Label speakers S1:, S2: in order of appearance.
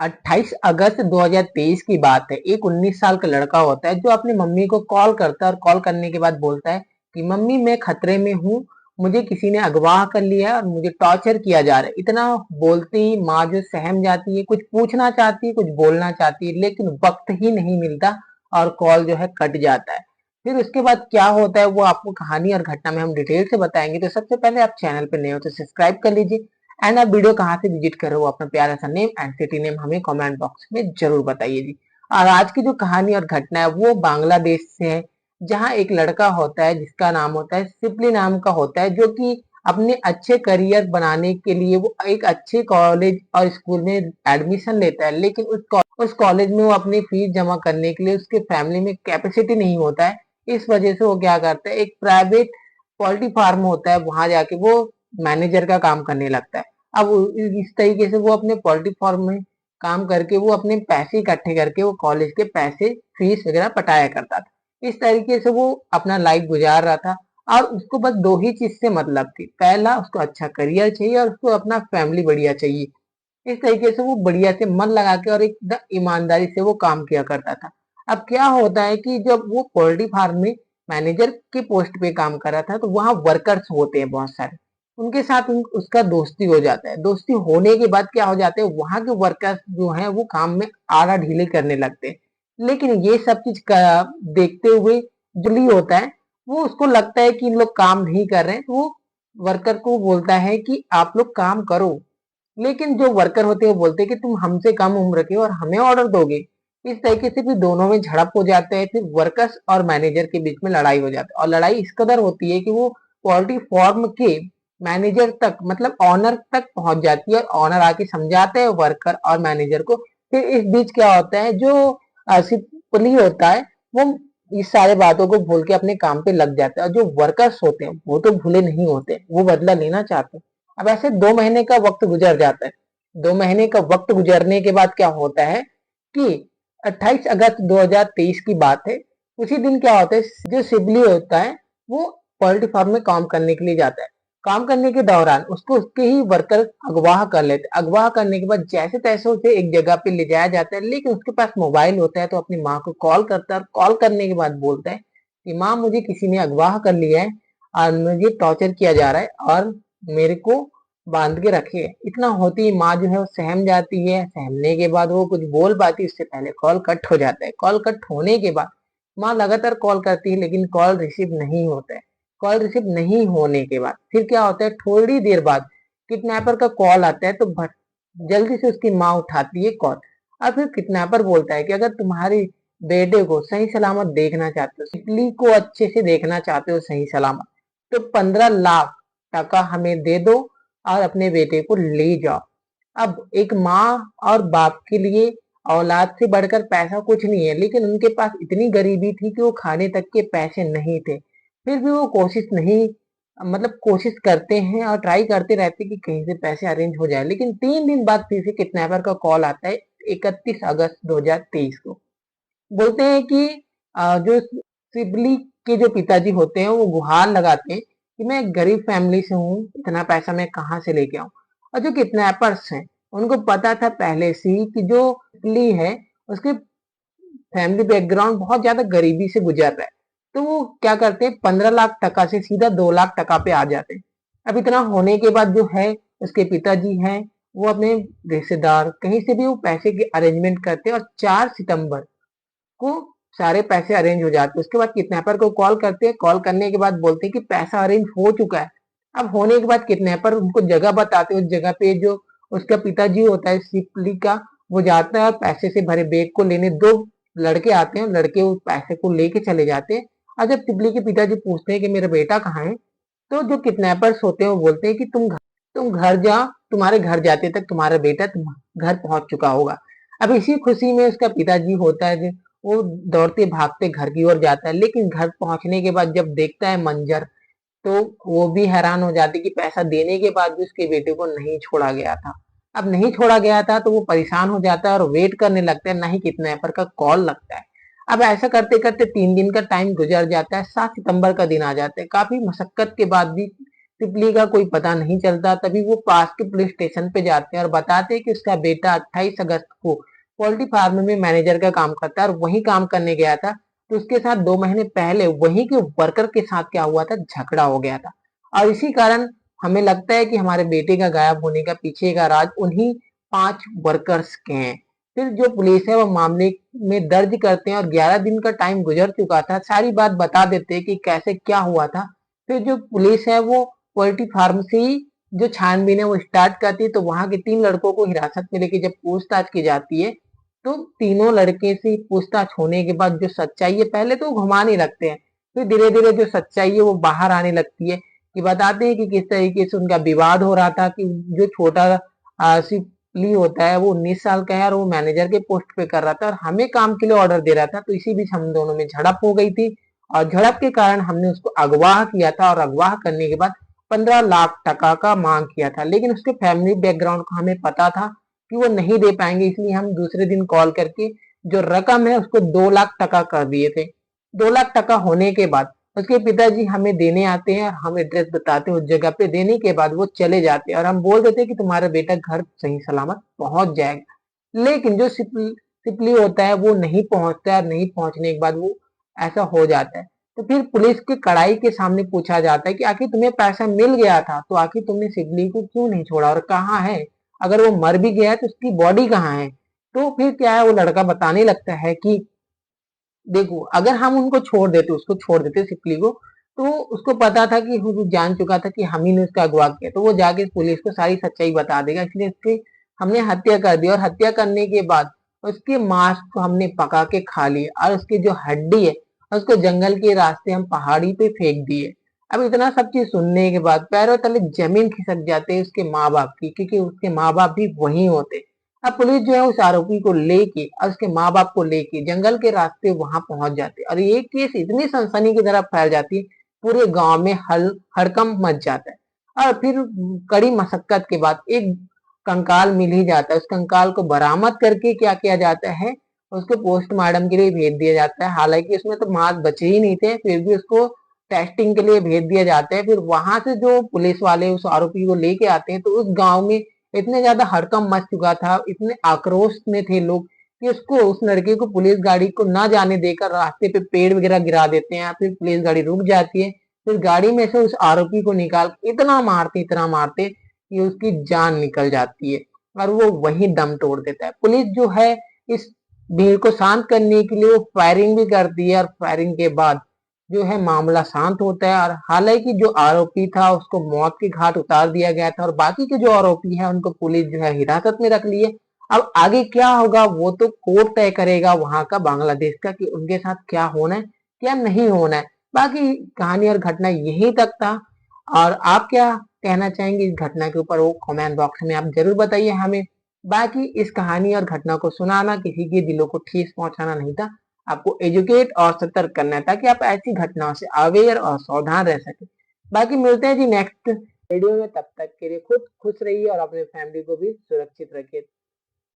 S1: 28 अगस्त 2023 की बात है। एक 19 साल का लड़का होता है जो अपनी मम्मी को कॉल करता है और कॉल करने के बाद बोलता है कि मम्मी मैं खतरे में हूँ, मुझे किसी ने अगवा कर लिया है और मुझे टॉर्चर किया जा रहा है। इतना बोलते ही माँ जो सहम जाती है, कुछ पूछना चाहती है, कुछ बोलना चाहती है, लेकिन वक्त ही नहीं मिलता और कॉल जो है कट जाता है। फिर उसके बाद क्या होता है वो आपको कहानी और घटना में हम डिटेल से बताएंगे। तो सबसे पहले आप चैनल पर नए हो तो सब्सक्राइब कर लीजिए एंड आप वीडियो कहाँ से विजिट कर रहे हो अपना प्यारा सा नेम एंड सिटी नेम हमें कमेंट बॉक्स में जरूर बताइए जी। और आज की जो कहानी और घटना है वो बांग्लादेश से है, जहाँ एक लड़का होता है जिसका नाम होता है सिपली नाम का होता है, जो कि अपने अच्छे करियर बनाने के लिए वो एक अच्छे कॉलेज और स्कूल में एडमिशन लेता है, लेकिन उस कॉलेज में वो अपनी फीस जमा करने के लिए उसके फैमिली में कैपेसिटी नहीं होता है। इस वजह से वो क्या करता है, एक प्राइवेट पोल्ट्री फार्म होता है वहां जाके वो मैनेजर का काम करने लगता है। अब इस तरीके से वो अपने पोल्ट्री फार्म में काम करके वो अपने पैसे इकट्ठे करके वो कॉलेज के पैसे फीस वगैरह पटाया करता था। इस तरीके से वो अपना लाइफ गुजार रहा था और उसको बस दो ही चीज से मतलब थी, पहला उसको अच्छा करियर चाहिए और उसको अपना फैमिली बढ़िया चाहिए। इस तरीके से वो बढ़िया से मन लगा के और एकदम ईमानदारी से वो काम किया करता था। अब क्या होता है कि जब वो पोल्ट्री फार्म में मैनेजर के पोस्ट पे काम कर रहा था तो वहाँ वर्कर्स होते हैं बहुत सारे, उनके साथ उसका दोस्ती हो जाता है। दोस्ती होने के बाद क्या हो जाते हैं, वहाँ के वर्कर्स जो हैं वो काम में आड़ा ढीले करने लगते हैं। लेकिन ये सब चीज देखते हुए जो ली होता है वो उसको लगता है कि इन लोग काम नहीं कर रहे हैं, तो वो वर्कर को बोलता है कि आप लोग काम करो। लेकिन जो वर्कर होते हैं वो बोलते हैं कि तुम हमसे कम उम्र के और हमें ऑर्डर दोगे। इस तरीके से फिर दोनों में झड़प हो जाते हैं, फिर वर्कर्स और मैनेजर के बीच में लड़ाई हो जाती है और लड़ाई इस कदर होती है कि वो पोल्ट्री फार्म के मैनेजर तक मतलब ऑनर तक पहुंच जाती है और ऑनर आके समझाते हैं वर्कर और मैनेजर को। फिर इस बीच क्या होता है, जो सिपली होता है वो इस सारे बातों को भूल के अपने काम पे लग जाता है और जो वर्कर्स होते हैं वो तो भूले नहीं होते, वो बदला लेना चाहते हैं। अब ऐसे 2 महीने का वक्त गुजर जाता है। 2 महीने का वक्त गुजरने के बाद क्या होता है कि 28 अगस्त 2023 की बात है। उसी दिन क्या होता है, जो सिबली होता है वो पोल्ट्री फार्म में काम करने के लिए जाता है। काम करने के दौरान उसको उसके ही वर्कर अगवा कर लेते हैं। अगवा करने के बाद जैसे तैसे उसे एक जगह पे ले जाया जाता है, लेकिन उसके पास मोबाइल होता है तो अपनी माँ को कॉल करता है और कॉल करने के बाद बोलता है कि माँ मुझे किसी ने अगवा कर लिया है और मुझे टॉर्चर किया जा रहा है और मेरे को बांध के रखे है। इतना होती ही माँ जो है वो सहम जाती है। सहमने के बाद वो कुछ बोल पाती उससे पहले कॉल कट हो जाता है। कॉल कट होने के बाद माँ लगातार कॉल करती है लेकिन कॉल रिसीव नहीं होता है। कॉल रिसीव नहीं होने के बाद फिर क्या होता है, थोड़ी देर बाद किडनैपर का कॉल आता है तो जल्दी से उसकी माँ उठाती है कॉल। और फिर किडनैपर बोलता है कि अगर तुम्हारे बेटे को सही सलामत देखना चाहते हो, सिपली को अच्छे से देखना चाहते हो सही सलामत, तो 15 लाख टका हमें दे दो और अपने बेटे को ले जाओ। अब एक माँ और बाप के लिए औलाद से बढ़कर पैसा कुछ नहीं है, लेकिन उनके पास इतनी गरीबी थी कि वो खाने तक के पैसे नहीं थे। फिर भी वो कोशिश नहीं मतलब कोशिश करते हैं और ट्राई करते रहते हैं कि कहीं से पैसे अरेंज हो जाए। लेकिन 3 दिन बाद फिर से किडनैपर का कॉल आता है 31 अगस्त 2023 को। बोलते हैं कि जो सिबली के जो पिताजी होते हैं वो गुहार लगाते हैं कि मैं एक गरीब फैमिली से हूँ, इतना पैसा मैं कहाँ से लेके आऊं। और जो किडनैपर्स हैं उनको पता था पहले से ही कि जो सिबली है उसके फैमिली बैकग्राउंड बहुत ज्यादा गरीबी से गुजर रहा है। तो वो क्या करते हैं, 15 लाख टका से सीधा 2 लाख टका पे आ जाते हैं। अब इतना होने के बाद जो है उसके पिताजी हैं वो अपने रिश्तेदार कहीं से भी वो पैसे के अरेंजमेंट करते हैं और 4 सितंबर को सारे पैसे अरेंज हो जाते हैं। उसके बाद किडनैपर को कॉल करते हैं। कॉल करने के बाद बोलते हैं कि पैसा अरेंज हो चुका है। अब होने के बाद किडनैपर उनको जगह बताते हैं। उस जगह पे जो उसका पिताजी होता है सिपली का, वो जाता है और पैसे से भरे बैग को लेने 2 लड़के आते हैं। लड़के उस पैसे को लेके चले जाते हैं। और जब सिपली के पिताजी पूछते हैं कि मेरा बेटा कहाँ है, तो जो किडनैपर्स होते हैं वो बोलते हैं कि तुम घर जाओ, तुम्हारे घर जाते तक तुम्हारा बेटा तुम घर पहुंच चुका होगा। अब इसी खुशी में उसका पिताजी होता है वो दौड़ते भागते घर की ओर जाता है। लेकिन घर पहुंचने के बाद जब देखता है मंजर, तो वो भी हैरान हो जाती कि पैसा देने के बाद भी उसके बेटे को नहीं छोड़ा गया था। अब नहीं छोड़ा गया था तो वो परेशान हो जाता है और वेट करने लगता है, ना ही किडनैपर का कॉल लगता है। अब ऐसा करते करते 3 दिन का टाइम गुजर जाता है। 7 सितंबर का दिन आ जाता है। काफी मशक्कत के बाद भी सिपली का कोई पता नहीं चलता। तभी वो पास के पुलिस स्टेशन पे जाते हैं और बताते हैं कि उसका बेटा 28 अगस्त को पोल्ट्री फार्म में मैनेजर का काम करता है और वही काम करने गया था। तो उसके साथ 2 महीने पहले वहीं के वर्कर के साथ क्या हुआ था, झगड़ा हो गया था। और इसी कारण हमें लगता है कि हमारे बेटे का गायब होने का पीछे का राज उन्हीं 5 वर्कर्स के हैं। फिर जो पुलिस है वो मामले में दर्ज करते हैं और 11 दिन का टाइम गुजर चुका था, सारी बात बता देते हैं कि कैसे क्या हुआ था। फिर जो पुलिस है वो पोल्ट्री फार्म से ही जो छानबीन है वो स्टार्ट करती है। तो वहां के 3 लड़कों को हिरासत में लेके जब पूछताछ की जाती है, तो तीनों लड़के से पूछताछ होने के बाद जो सच्चाई है, पहले तो वो घुमाने लगते हैं, फिर धीरे धीरे जो सच्चाई है वो बाहर आने लगती है। कि बताते हैं कि किस तरीके से उनका विवाद हो रहा था, कि जो छोटा सिपली होता है वो 19 साल का है और वो मैनेजर के पोस्ट पे कर रहा था और हमें काम के लिए ऑर्डर दे रहा था। तो इसी बीच हम दोनों में झड़प हो गई थी और झड़प के कारण हमने उसको अगवा किया था और अगवा करने के बाद 15 लाख टका का मांग किया था। लेकिन उसके फैमिली बैकग्राउंड का हमें पता था कि वो नहीं दे पाएंगे, इसलिए हम दूसरे दिन कॉल करके जो रकम है उसको 2 लाख टका कर दिए थे। 2 लाख टका होने के बाद उसके पिताजी हमें देने आते हैं और हम एड्रेस बताते हैं उस जगह पे। देने के बाद वो चले जाते हैं और हम बोल देते हैं कि तुम्हारा बेटा घर सही सलामत पहुंच जाएगा। लेकिन जो सिपली होता है वो नहीं पहुंचता है और नहीं पहुंचने के बाद वो ऐसा हो जाता है। तो फिर पुलिस के कड़ाई के सामने पूछा जाता है कि आखिर तुम्हें पैसा मिल गया था तो आखिर तुमने सिबली को क्यों नहीं छोड़ा और कहाँ है, अगर वो मर भी गया है तो उसकी बॉडी कहाँ है। तो फिर क्या है, वो लड़का बताने लगता है कि देखो, अगर हम उनको छोड़ देते, उसको छोड़ देते सिपली को, तो उसको पता था कि वो जान चुका था कि हम ही ने उसका अगवा किया, तो वो जाके पुलिस को सारी सच्चाई बता देगा। इसलिए उसकी हमने हत्या कर दी और हत्या करने के बाद उसके मांस को हमने पका के खा लिया और उसकी जो हड्डी है उसको जंगल के रास्ते हम पहाड़ी पे फेंक दिए। अब इतना सब चीज सुनने के बाद पैरों तले जमीन खिसक जाते हैं उसके माँ बाप की, क्योंकि उसके माँ बाप भी वही होते। अब पुलिस जो है उस आरोपी को लेके और उसके माँ बाप को लेके जंगल के रास्ते वहां पहुंच जाते और ये केस इतनी सनसनी की तरफ फैल जाती है, पूरे गांव में हड़कंप मच जाता है। और फिर कड़ी मशक्कत के बाद एक कंकाल मिल ही जाता है। उस कंकाल को बरामद करके क्या किया जाता है, उसको पोस्टमार्टम के लिए भेज दिया जाता है। हालांकि उसमें तो मांस बचे ही नहीं थे, फिर भी उसको टेस्टिंग के लिए भेज दिया जाता है। फिर वहां से जो पुलिस वाले उस आरोपी को लेके आते हैं, तो उस गांव में इतने ज्यादा हड़कंप मच चुका था, इतने आक्रोश में थे लोग कि उसको, उस लड़के को पुलिस गाड़ी को ना जाने देकर रास्ते पे पेड़ वगैरह गिरा देते हैं। फिर पुलिस गाड़ी रुक जाती है, फिर गाड़ी में से उस आरोपी को निकाल इतना मारते कि उसकी जान निकल जाती है और वो वहीं दम तोड़ देता है। पुलिस जो है इस भीड़ को शांत करने के लिए वो फायरिंग भी करती है और फायरिंग के बाद जो है मामला शांत होता है। और हालांकि जो आरोपी था उसको मौत के घाट उतार दिया गया था और बाकी के जो आरोपी हैं उनको पुलिस जो है हिरासत में रख लिए। अब आगे क्या होगा वो तो कोर्ट तय करेगा वहां का, बांग्लादेश का, कि उनके साथ क्या होना है क्या नहीं होना है। बाकी कहानी और घटना यहीं तक था। और आप क्या कहना चाहेंगे इस घटना के ऊपर, वो कमेंट बॉक्स में आप जरूर बताइए हमें। बाकी इस कहानी और घटना को सुनाना किसी के दिलों को ठेस पहुंचाना नहीं था, आपको एजुकेट और सतर्क करना है ताकि आप ऐसी घटनाओं से अवेयर और सावधान रह सके। बाकी मिलते हैं जी नेक्स्ट वीडियो में, तब तक के लिए खुद खुश रहिए और अपने फैमिली को भी सुरक्षित रखिए।